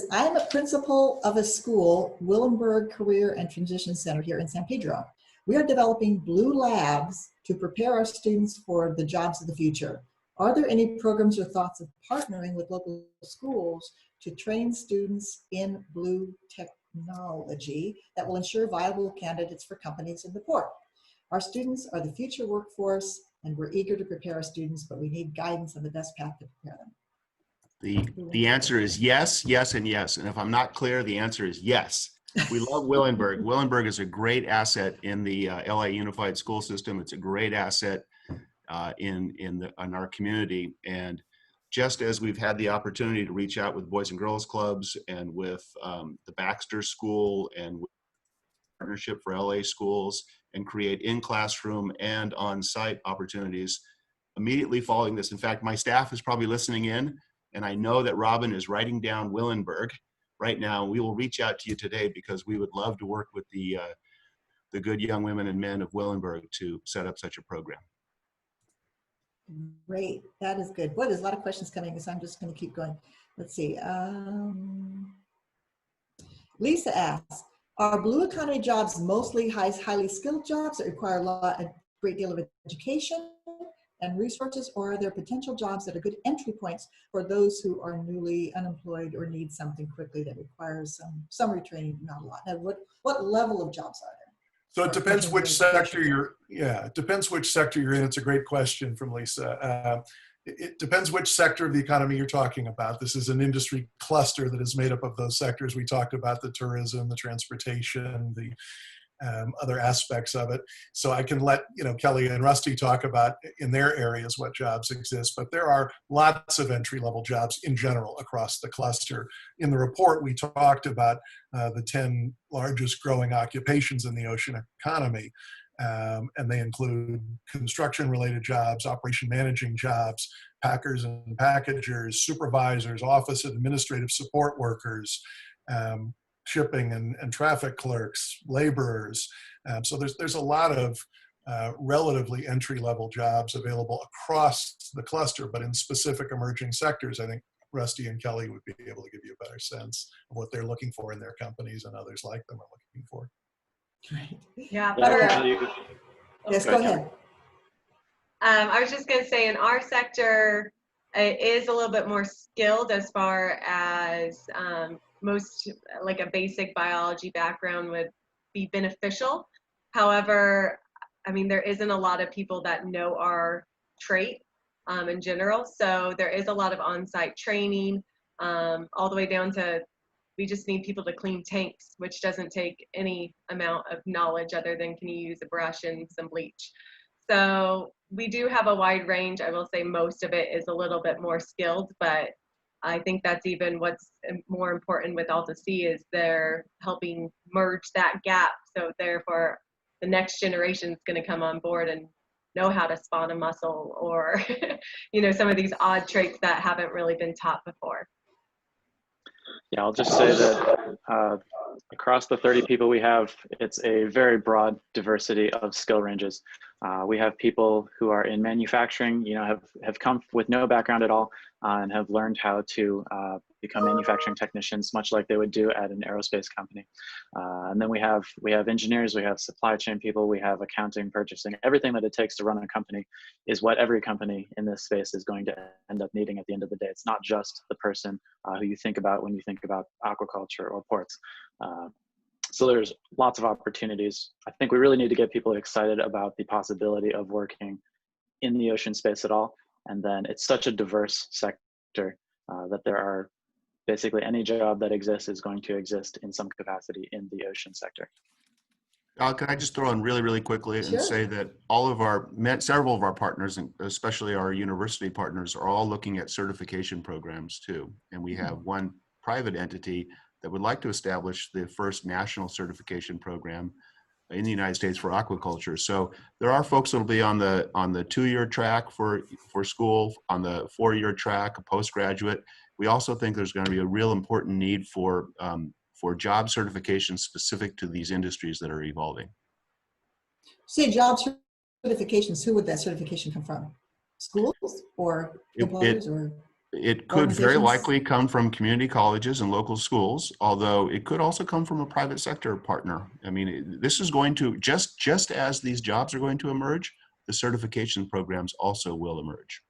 I am a principal of a school, Willenberg Career and Transition Center here in San Pedro. We are developing blue labs to prepare our students for the jobs of the future. Are there any programs or thoughts of partnering with local schools to train students in blue technology that will ensure viable candidates for companies in the port? Our students are the future workforce, and we're eager to prepare our students, but we need guidance on the best path to prepare them. The answer is yes, yes, and yes. And if I'm not clear, the answer is yes. We love Willenberg. Willenberg is a great asset in the LA Unified School System. It's a great asset in our community. And just as we've had the opportunity to reach out with Boys and Girls Clubs and with the Baxter School and with Partnership for LA Schools and create in-classroom and on-site opportunities immediately following this. In fact, my staff is probably listening in, and I know that Robin is writing down Willenberg right now. We will reach out to you today because we would love to work with the good young women and men of Willenberg to set up such a program. Great, that is good. Boy, there's a lot of questions coming in, so I'm just going to keep going. Let's see. Lisa asks, are blue economy jobs mostly highly skilled jobs that require a great deal of education and resources, or are there potential jobs that are good entry points for those who are newly unemployed or need something quickly that requires some retraining, not a lot? Now, what level of jobs are there? So it depends which sector it depends which sector you're in. It's a great question from Lisa. It depends which sector of the economy you're talking about. This is an industry cluster that is made up of those sectors. We talked about the tourism, the transportation, the other aspects of it. So I can let Kelly and Rusty talk about in their areas what jobs exist, but there are lots of entry-level jobs in general across the cluster. In the report, we talked about the 10 largest growing occupations in the ocean economy, and they include construction-related jobs, operation managing jobs, packers and packagers, supervisors, office administrative support workers, shipping and traffic clerks, laborers. So there's a lot of relatively entry-level jobs available across the cluster, but in specific emerging sectors, I think Rusty and Kelly would be able to give you a better sense of what they're looking for in their companies and others like them are looking for. Right. Yeah. Yes, go ahead. I was just going to say, in our sector, it is a little bit more skilled as far as most, like a basic biology background would be beneficial. However, I mean, there isn't a lot of people that know our trait in general. So there is a lot of on-site training, all the way down to, we just need people to clean tanks, which doesn't take any amount of knowledge other than can you use a brush and some bleach. So we do have a wide range. I will say most of it is a little bit more skilled, but I think that's even what's more important with AltaSea is they're helping merge that gap. So therefore, the next generation is going to come on board and know how to spawn a mussel or, some of these odd traits that haven't really been taught before. Yeah, I'll just say that across the 30 people we have, it's a very broad diversity of skill ranges. We have people who are in manufacturing, have come with no background at all and have learned how to become manufacturing technicians, much like they would do at an aerospace company. And then we have engineers, we have supply chain people, we have accounting, purchasing, everything that it takes to run a company is what every company in this space is going to end up needing at the end of the day. It's not just the person who you think about when you think about aquaculture or ports. So there's lots of opportunities. I think we really need to get people excited about the possibility of working in the ocean space at all. And then it's such a diverse sector that there are basically any job that exists is going to exist in some capacity in the ocean sector. Can I just throw in really, really quickly and say that several of our partners, and especially our university partners, are all looking at certification programs too. And we have one private entity that would like to establish the first national certification program in the United States for aquaculture. So there are folks that will be on the 2-year track for school, on the 4-year track, a postgraduate. We also think there's going to be a real important need for job certification specific to these industries that are evolving. Say job certifications, who would that certification come from? Schools or employers or? It could very likely come from community colleges and local schools, although it could also come from a private sector partner. I mean, this is going to, just as these jobs are going to emerge, the certification programs also will emerge.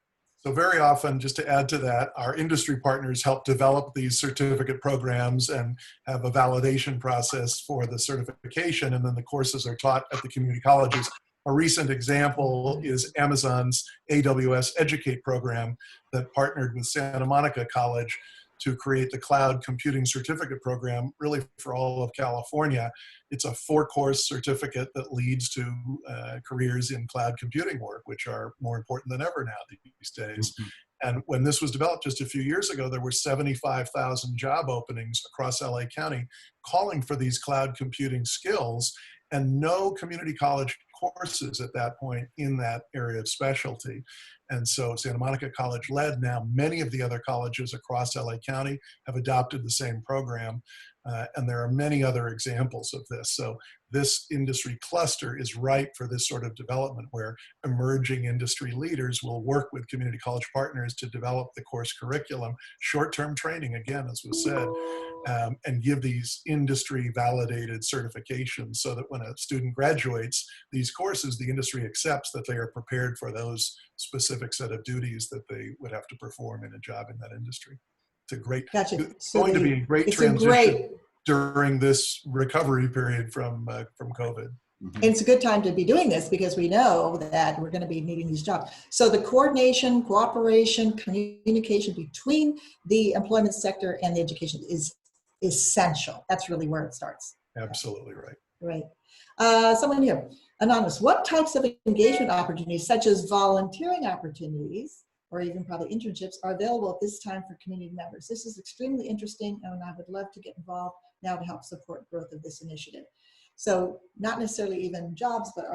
So very often, just to add to that, our industry partners help develop these certificate programs and have a validation process for the certification, and then the courses are taught at the community colleges. A recent example is Amazon's Aws Educate program that partnered with Santa Monica College to create the cloud computing certificate program really for all of California. It's a 4-course certificate that leads to careers in cloud computing work, which are more important than ever now these days. And when this was developed just a few years ago, there were 75,000 job openings across LA County calling for these cloud computing skills, and no community college courses at that point in that area of specialty. And so Santa Monica College led. Now many of the other colleges across LA County have adopted the same program. And there are many other examples of this. So this industry cluster is ripe for this sort of development where emerging industry leaders will work with community college partners to develop the course curriculum, short-term training, again, as was said, and give these industry validated certifications so that when a student graduates these courses, the industry accepts that they are prepared for those specific set of duties that they would have to perform in a job in that industry. It's a great, Gotcha. it's going to be a great transition during this recovery period from COVID. And it's a good time to be doing this because we know that we're going to be needing these jobs. So the coordination, cooperation, communication between the employment sector and the education is essential. That's really where it starts. Absolutely right. Right. Someone here, anonymous, what types of engagement opportunities, such as volunteering opportunities, or even probably internships, are available at this time for community members? This is extremely interesting, and I would love to get involved now to help support growth of this initiative. So not necessarily even jobs, but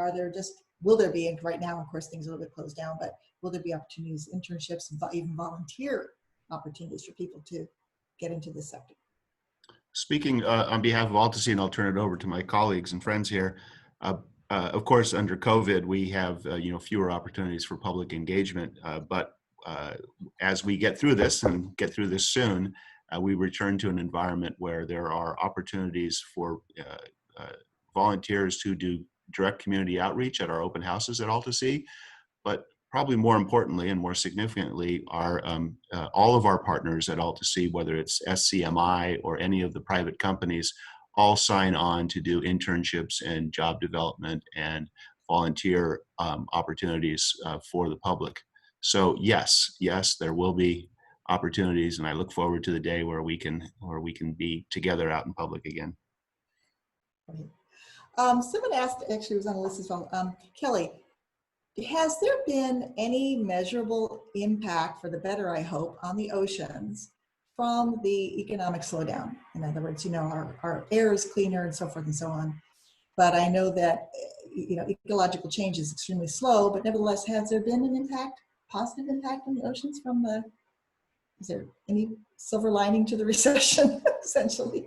will there be, and right now, of course, things are a little bit closed down, but will there be opportunities, internships, even volunteer opportunities for people to get into this sector? Speaking on behalf of AltaSea, and I'll turn it over to my colleagues and friends here. Of course, under COVID, we have fewer opportunities for public engagement. But as we get through this and get through this soon, we return to an environment where there are opportunities for volunteers to do direct community outreach at our open houses at AltaSea. But probably more importantly and more significantly are all of our partners at AltaSea, whether it's SCMI or any of the private companies, all sign on to do internships and job development and volunteer opportunities for the public. So yes, there will be opportunities, and I look forward to the day where we can be together out in public again. Someone asked, actually it was on the list as well, Kelly, has there been any measurable impact, for the better I hope, on the oceans from the economic slowdown? In other words, our air is cleaner and so forth and so on. But I know that ecological change is extremely slow, but nevertheless, has there been an impact, positive impact on the oceans from is there any silver lining to the recession, essentially?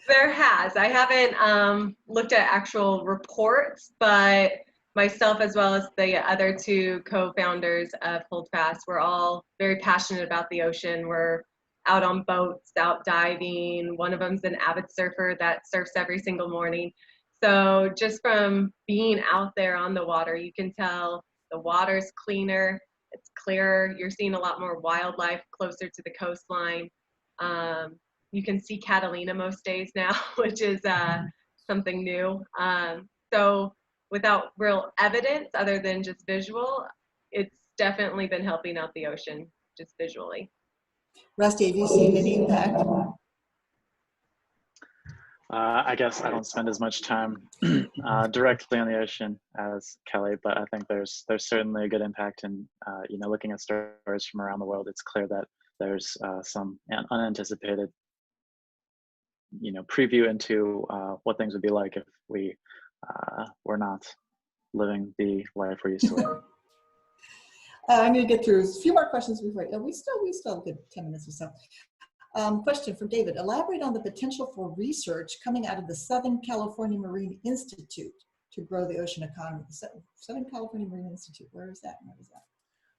There has. I haven't looked at actual reports, but myself as well as the other two co-founders of Holdfast, we're all very passionate about the ocean. We're out on boats, out diving. One of them's an avid surfer that surfs every single morning. So just from being out there on the water, you can tell the water's cleaner, it's clearer. You're seeing a lot more wildlife closer to the coastline. You can see Catalina most days now, which is something new. So without real evidence other than just visual, it's definitely been helping out the ocean just visually. Rusty, have you seen any impact? I guess I don't spend as much time directly on the ocean as Kelly, but I think there's certainly a good impact. And looking at stories from around the world, it's clear that there's some unanticipated preview into what things would be like if we were not living the life we're used to living. I'm going to get through a few more questions before we still have a good 10 minutes or so. Question from David: elaborate on the potential for research coming out of the Southern California Marine Institute to grow the ocean economy. The Southern California Marine Institute, where is that?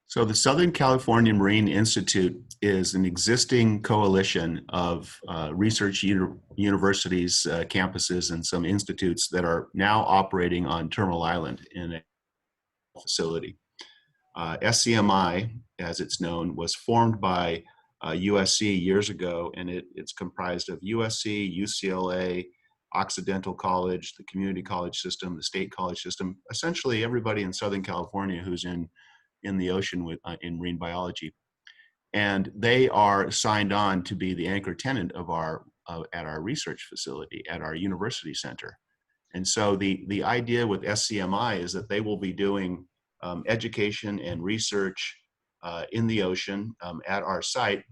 So the Southern California Marine Institute is an existing coalition of research universities, campuses, and some institutes that are now operating on Terminal Island in a facility. SCMI, as it's known, was formed by USC years ago, and it's comprised of USC, UCLA, Occidental College, the community college system, the state college system, essentially everybody in Southern California who's in the ocean in marine biology. And they are signed on to be the anchor tenant of at our research facility, at our university center. And so the idea with SCMI is that they will be doing education and research in the ocean at our site.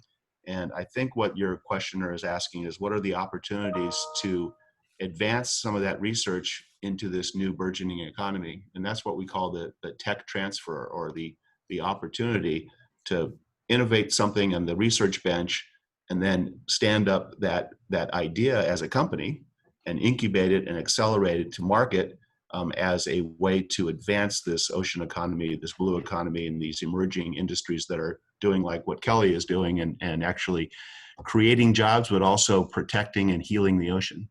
And I think what your questioner is asking is, what are the opportunities to advance some of that research into this new burgeoning economy? And that's what we call the tech transfer, or the opportunity to innovate something on the research bench and then stand up that idea as a company and incubate it and accelerate it to market as a way to advance this ocean economy, this blue economy, and these emerging industries that are doing like what Kelly is doing and actually creating jobs, but also protecting and healing the ocean.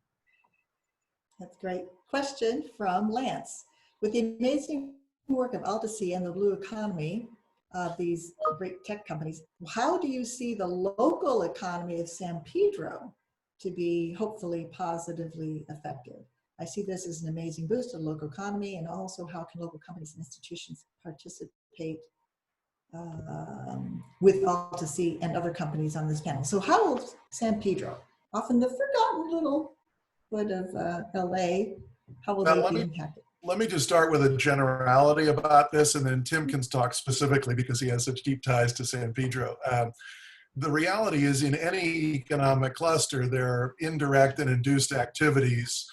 That's great. Question from Lance. With the amazing work of AltaSea and the blue economy of these great tech companies, how do you see the local economy of San Pedro to be hopefully positively affected? I see this as an amazing boost to the local economy, and also how can local companies and institutions participate with AltaSea and other companies on this panel. So how will San Pedro, often the forgotten little foot of LA, how will they be impacted? Let me just start with a generality about this, and then Tim can talk specifically because he has such deep ties to San Pedro. The reality is, in any economic cluster, there are indirect and induced activities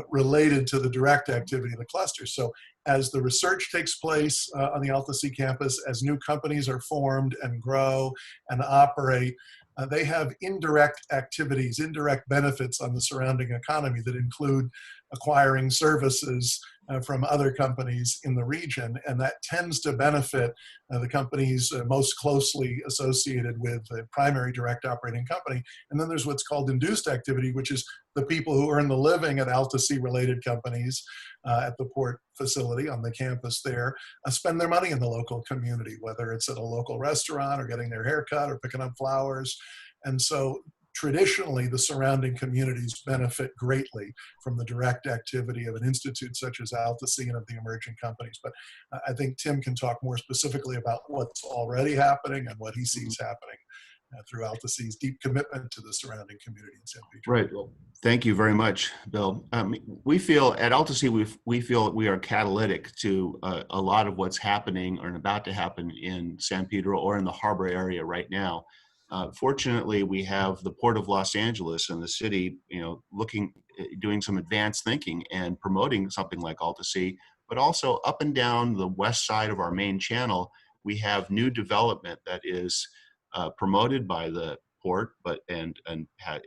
related to the direct activity of the cluster. So as the research takes place on the AltaSea campus, as new companies are formed and grow and operate, they have indirect activities, indirect benefits on the surrounding economy that include acquiring services from other companies in the region, and that tends to benefit the companies most closely associated with the primary direct operating company. And then there's what's called induced activity, which is the people who earn the living at AltaSea related companies at the port facility on the campus there spend their money in the local community, whether it's at a local restaurant or getting their hair cut or picking up flowers. And so traditionally, the surrounding communities benefit greatly from the direct activity of an institute such as AltaSea and of the emerging companies. But I think Tim can talk more specifically about what's already happening and what he sees happening through AltaSea's deep commitment to the surrounding community in San Pedro. Right. Well, thank you very much, Bill. We feel at AltaSea, we feel we are catalytic to a lot of what's happening or about to happen in San Pedro or in the harbor area right now. Fortunately, we have the Port of Los Angeles and the city, doing some advanced thinking and promoting something like AltaSea, but also up and down the west side of our main channel, we have new development that is promoted by the port, and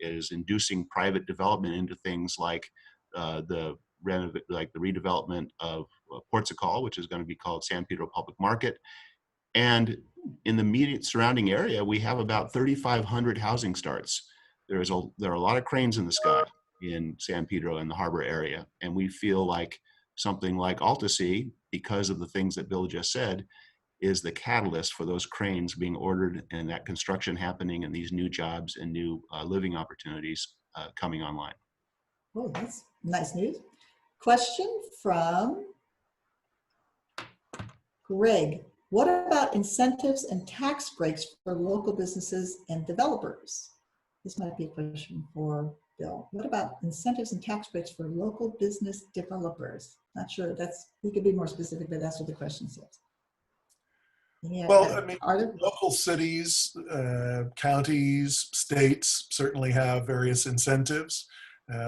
is inducing private development into things like the redevelopment of Portugal, which is going to be called San Pedro Public Market. And in the immediate surrounding area, we have about 3,500 housing starts. There are a lot of cranes in the sky in San Pedro and the harbor area. And we feel like something like AltaSea, because of the things that Bill just said, is the catalyst for those cranes being ordered and that construction happening and these new jobs and new living opportunities coming online. Oh, that's nice news. Question from Greg. What about incentives and tax breaks for local businesses and developers? This might be a question for Bill. What about incentives and tax breaks for local business developers? Not sure. We could be more specific, but that's what the question says. Yeah, well, I mean, local cities, counties, states certainly have various incentives.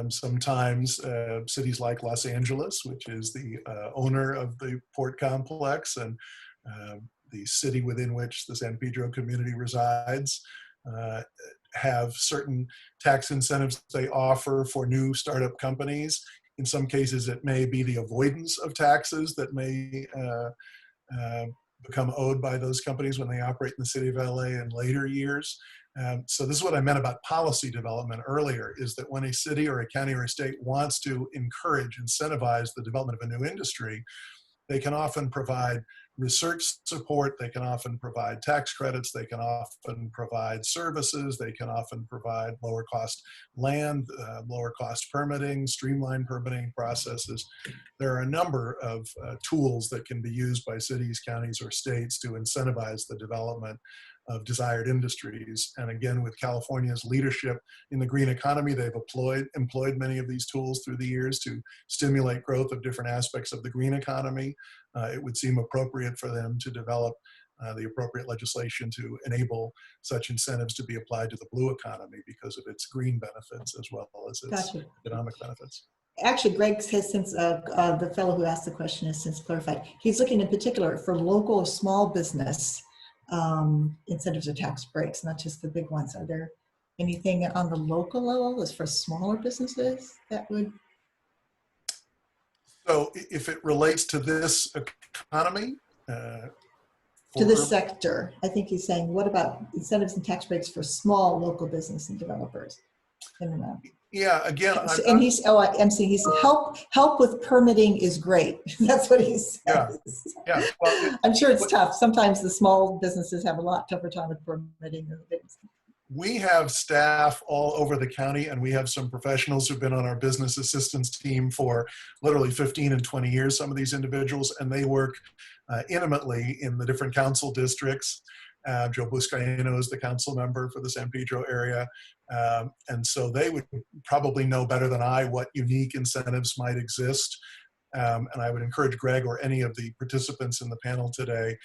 Sometimes cities like Los Angeles, which is the owner of the port complex and the city within which the San Pedro community resides, have certain tax incentives they offer for new startup companies. In some cases, it may be the avoidance of taxes that may become owed by those companies when they operate in the city of LA in later years. So this is what I meant about policy development earlier, is that when a city or a county or a state wants to encourage, incentivize the development of a new industry, they can often provide research support, they can often provide tax credits, they can often provide services, they can often provide lower cost land, lower cost permitting, streamlined permitting processes. There are a number of tools that can be used by cities, counties, or states to incentivize the development of desired industries. And again, with California's leadership in the green economy, they've employed many of these tools through the years to stimulate growth of different aspects of the green economy. It would seem appropriate for them to develop the appropriate legislation to enable such incentives to be applied to the blue economy because of its green benefits as well as its economic benefits. Actually, Greg has since, the fellow who asked the question has since clarified. He's looking in particular for local small business incentives or tax breaks, not just the big ones. Are there anything on the local level as for smaller businesses that would? So if it relates to this economy, To this sector, I think he's saying, what about incentives and tax breaks for small local business and developers? Yeah, again, and he's, oh, I'm seeing he's help with permitting is great. That's what he says. Yeah. Well, I'm sure it's tough. Sometimes the small businesses have a lot tougher time with permitting than the big ones. we have staff all over the county, and we have some professionals who've been on our business assistance team for literally 15 and 20 years, some of these individuals, and they work intimately in the different council districts. Joe Buscaino is the council member for the San Pedro area. And so they would probably know better than I what unique incentives might exist. And I would encourage Greg or any of the participants in the panel today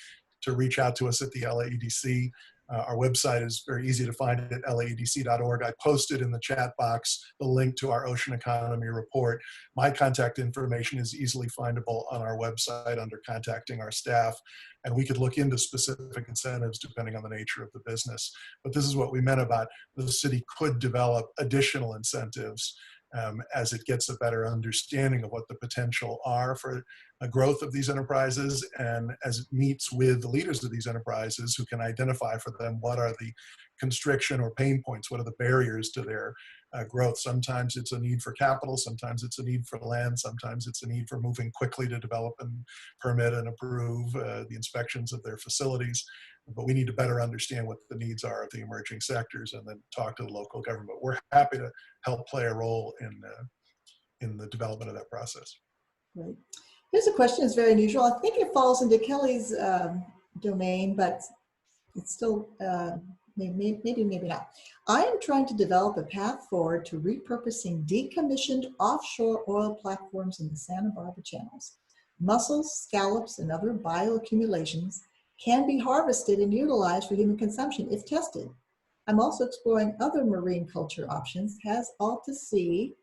to reach out to us at the LAEDC. Our website is very easy to find at laedc.org. I posted in the chat box the link to our ocean economy report. My contact information is easily findable on our website under contacting our staff. And we could look into specific incentives depending on the nature of the business. But this is what we meant about the city could develop additional incentives as it gets a better understanding of what the potential are for a growth of these enterprises, and as it meets with the leaders of these enterprises who can identify for them what are the constriction or pain points, what are the barriers to their growth. Sometimes it's a need for capital, sometimes it's a need for land, sometimes it's a need for moving quickly to develop and permit and approve the inspections of their facilities. But we need to better understand what the needs are of the emerging sectors and then talk to the local government. We're happy to help play a role in the development of that process. Right. Here's a question that's very unusual. I think it falls into Kelly's domain, but it's still, maybe not. I am trying to develop a path forward to repurposing decommissioned offshore oil platforms in the Santa Barbara channels. Mussels, scallops, and other bioaccumulations can be harvested and utilized for human consumption if tested. I'm also exploring other marine culture options. Has AltaSea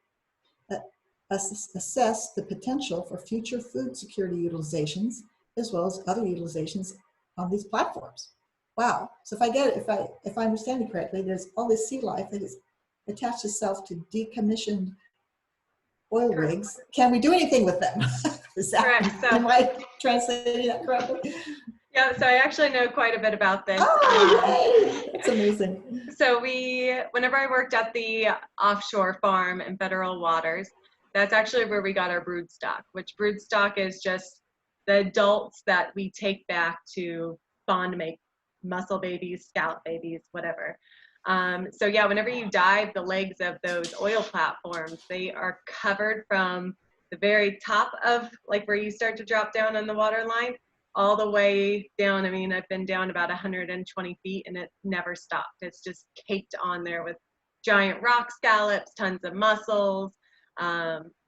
assessed the potential for future food security utilizations as well as other utilizations on these platforms? Wow. So if I understand it correctly, there's all this sea life that is attached itself to decommissioned oil rigs. Can we do anything with them? Is that, Correct. So, am I translating that correctly? yeah, so I actually know quite a bit about this. Oh, yay! That's amazing. So whenever I worked at the offshore farm in federal waters, that's actually where we got our brood stock, which brood stock is just the adults that we take back to spawn to make mussel babies, scallop babies, whatever. So yeah, whenever you dive the legs of those oil platforms, they are covered from the very top of like where you start to drop down on the water line all the way down. I mean, I've been down about 120 feet and it never stopped. It's just caked on there with giant rock scallops, tons of mussels,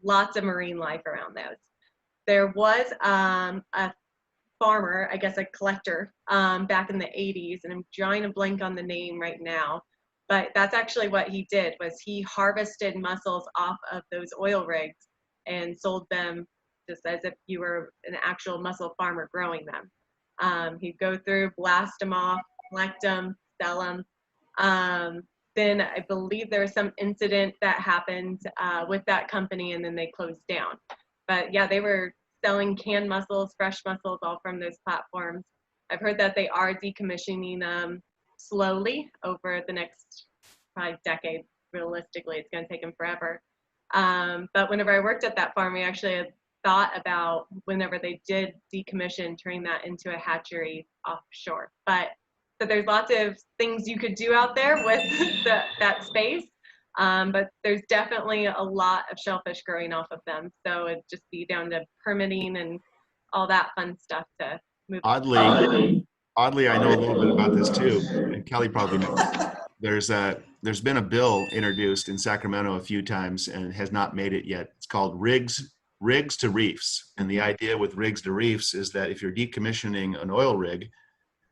lots of marine life around those. There was a farmer, I guess a collector, back in the 80s, and I'm drawing a blank on the name right now, but that's actually what he did, was he harvested mussels off of those oil rigs and sold them just as if you were an actual mussel farmer growing them. He'd go through, blast them off, collect them, sell them. Then I believe there was some incident that happened with that company, and then they closed down. But yeah, they were selling canned mussels, fresh mussels, all from those platforms. I've heard that they are decommissioning them slowly over the next probably decade. Realistically, it's going to take them forever. But whenever I worked at that farm, we actually had thought about whenever they did decommission, turning that into a hatchery offshore. But so there's lots of things you could do out there with that space. But there's definitely a lot of shellfish growing off of them. So it'd just be down to permitting and all that fun stuff to move. Oddly, I know a little bit about this too, and Kelly probably knows. There's been a bill introduced in Sacramento a few times and it has not made it yet. It's called rigs to reefs. And the idea with rigs to reefs is that if you're decommissioning an oil rig,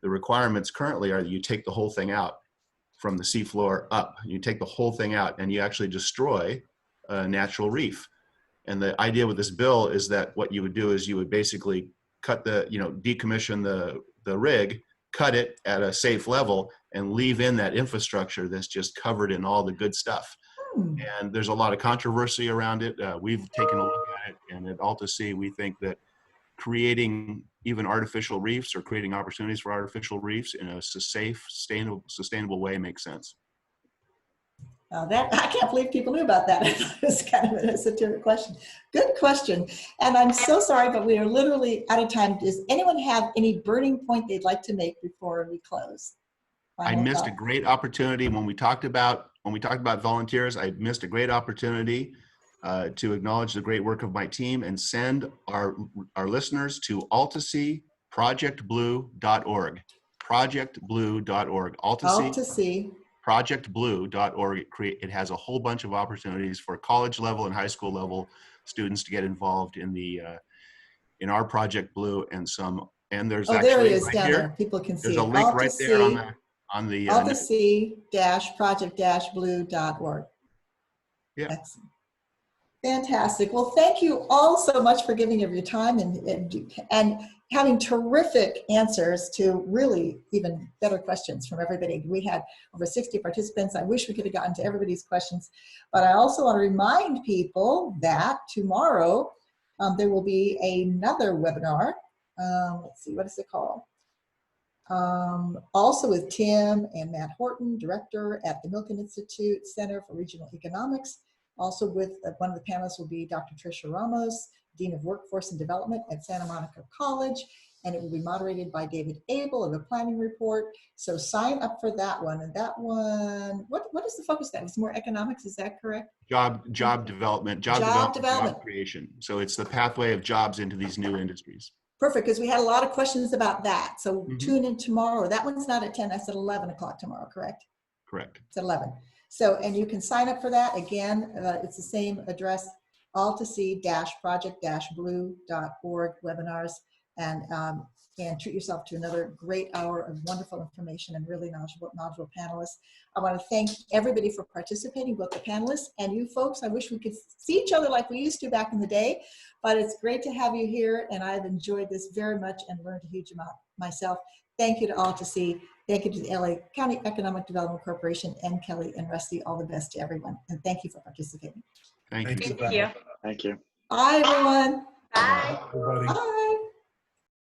the requirements currently are that you take the whole thing out from the seafloor up. You take the whole thing out and you actually destroy a natural reef. And the idea with this bill is that what you would do is you would basically decommission the rig, cut it at a safe level and leave in that infrastructure that's just covered in all the good stuff. And there's a lot of controversy around it. We've taken a look at it, and at AltaSea, we think that creating even artificial reefs or creating opportunities for artificial reefs in a safe, sustainable way makes sense. That I can't believe people knew about that. It's kind of an esoteric question. Good question. And I'm so sorry, but we are literally out of time. Does anyone have any burning point they'd like to make before we close? I missed a great opportunity when we talked about volunteers. I missed a great opportunity to acknowledge the great work of my team and send our listeners to AltaSea projectblue.org. Projectblue.org. AltaSea. Projectblue.org. It has a whole bunch of opportunities for college level and high school level students to get involved in our Project Blue and there's actually there he is right down here, there. People can see. There's a link right there on the AltaSea-project-blue.org. Yeah. Excellent. Fantastic. Well, thank you all so much for giving of your time and having terrific answers to really even better questions from everybody. We had over 60 participants. I wish we could have gotten to everybody's questions, but I also want to remind people that tomorrow there will be another webinar. Let's see, what is it called? Also with Tim and Matt Horton, director at the Milken Institute Center for Regional Economics. Also with one of the panelists will be Dr. Tricia Ramos, Dean of Workforce and Development at Santa Monica College, and it will be moderated by David Abel of the Planning Report. So sign up for that one. And that one, what is the focus of that? It's more economics, is that correct? Job development, job creation. So it's the pathway of jobs into these new industries. Perfect, because we had a lot of questions about that. So tune in tomorrow. That one's not at 10, that's at 11 o'clock tomorrow, correct? Correct. It's at 11. So, and you can sign up for that. Again, it's the same address, altasea-project-blue.org webinars, and treat yourself to another great hour of wonderful information and really knowledgeable panelists. I want to thank everybody for participating, both the panelists and you folks. I wish we could see each other like we used to back in the day, but it's great to have you here, and I've enjoyed this very much and learned a huge amount myself. Thank you to AltaSea. Thank you to the LA County Economic Development Corporation, and Kelly and Rusty. All the best to everyone, and thank you for participating. Thank you. Thank you. Thank you. Bye, everyone. Bye. Everybody. Bye.